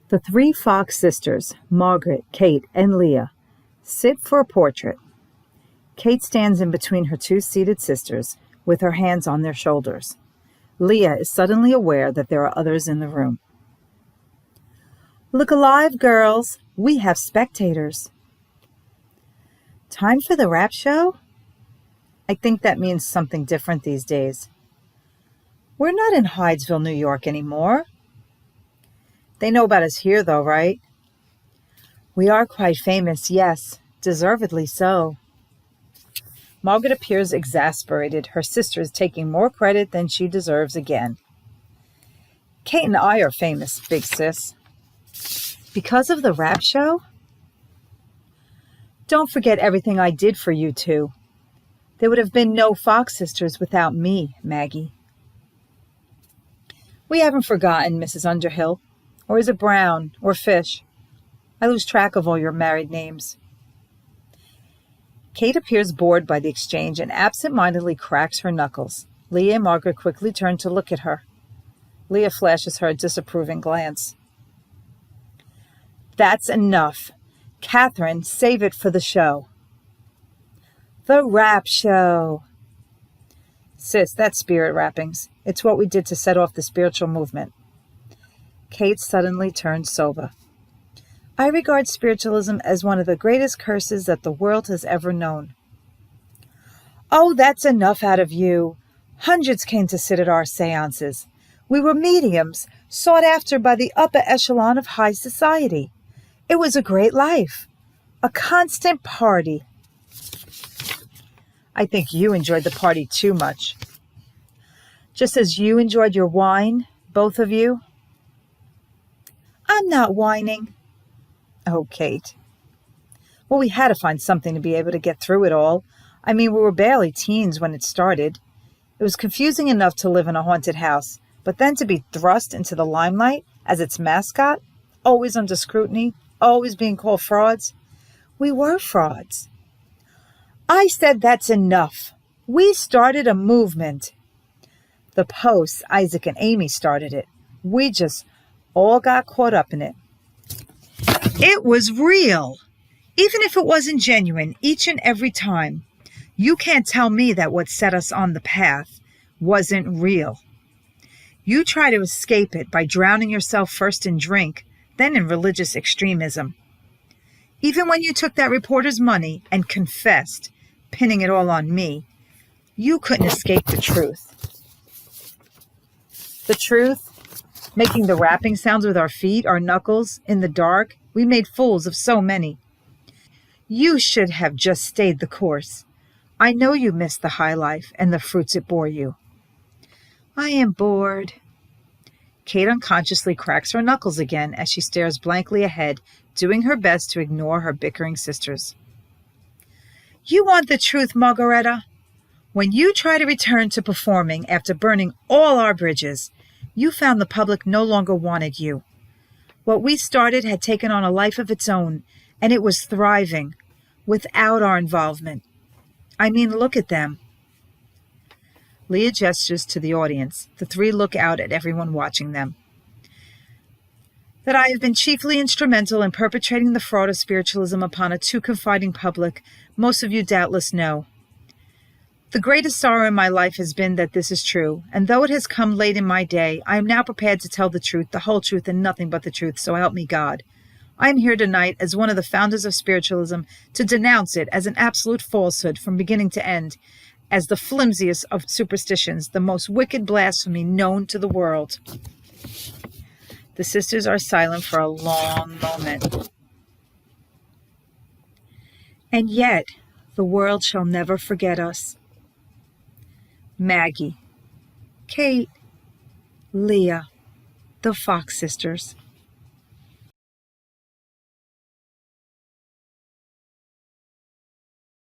The three Fox sisters, Margaret, Kate, and Leah, sit for a portrait. Kate stands in between her two seated sisters, with her hands on their shoulders. Leah is suddenly aware that there are others in the room. "Look alive, girls! We have spectators." "Time for the rap show?" I think that means something different these days. "We're not in Hydesville, New York anymore." "They know about us here, though, right?" "We are quite famous, yes, deservedly so." Margaret appears exasperated, her sisters taking more credit than she deserves again. "Kate and I are famous, big sis." "Because of the rap show?" "Don't forget everything I did for you two. There would have been no Fox sisters without me, Maggie." "We haven't forgotten, Mrs. Underhill. Or is it Brown, or Fish? I lose track of all your married names." Kate appears bored by the exchange and absent-mindedly cracks her knuckles. Leah and Margaret quickly turn to look at her. Leah flashes her a disapproving glance. "That's enough. Catherine, save it for the show." "The rap show." "Sis, that's spirit rappings. It's what we did to set off the spiritual movement." Kate suddenly turned sober. "I regard spiritualism as one of the greatest curses that the world has ever known." "Oh, that's enough out of you. Hundreds came to sit at our seances. We were mediums, sought after by the upper echelon of high society. It was a great life. A constant party." "I think you enjoyed the party too much." "Just as you enjoyed your wine, both of you." "I'm not whining." "Oh, Kate." "Well, we had to find something to be able to get through it all. I mean, we were barely teens when it started. It was confusing enough to live in a haunted house, but then to be thrust into the limelight as its mascot, always under scrutiny, always being called frauds. We were frauds." "I said that's enough. We started a movement." "The Posts, Isaac and Amy started it. We just all got caught up in it." "It was real. Even if it wasn't genuine each and every time. You can't tell me that what set us on the path wasn't real. You try to escape it by drowning yourself first in drink, then in religious extremism. Even when you took that reporter's money and confessed, pinning it all on me, you couldn't escape the truth." "The truth? Making the rapping sounds with our feet, our knuckles, in the dark. We made fools of so many. You should have just stayed the course. I know you missed the high life and the fruits it bore you." "I am bored." Kate unconsciously cracks her knuckles again as she stares blankly ahead, doing her best to ignore her bickering sisters. "You want the truth, Margaretta? When you try to return to performing after burning all our bridges, you found the public no longer wanted you. What we started had taken on a life of its own, and it was thriving, without our involvement. I mean, look at them." Leah gestures to the audience. The three look out at everyone watching them. "That I have been chiefly instrumental in perpetrating the fraud of spiritualism upon a too confiding public, most of you doubtless know. The greatest sorrow in my life has been that this is true, and though it has come late in my day, I am now prepared to tell the truth, the whole truth, and nothing but the truth, so help me God. I am here tonight as one of the founders of spiritualism to denounce it as an absolute falsehood from beginning to end, as the flimsiest of superstitions, the most wicked blasphemy known to the world." The sisters are silent for a long moment. "And yet, the world shall never forget us." Maggie, Kate, Leah, the Fox sisters.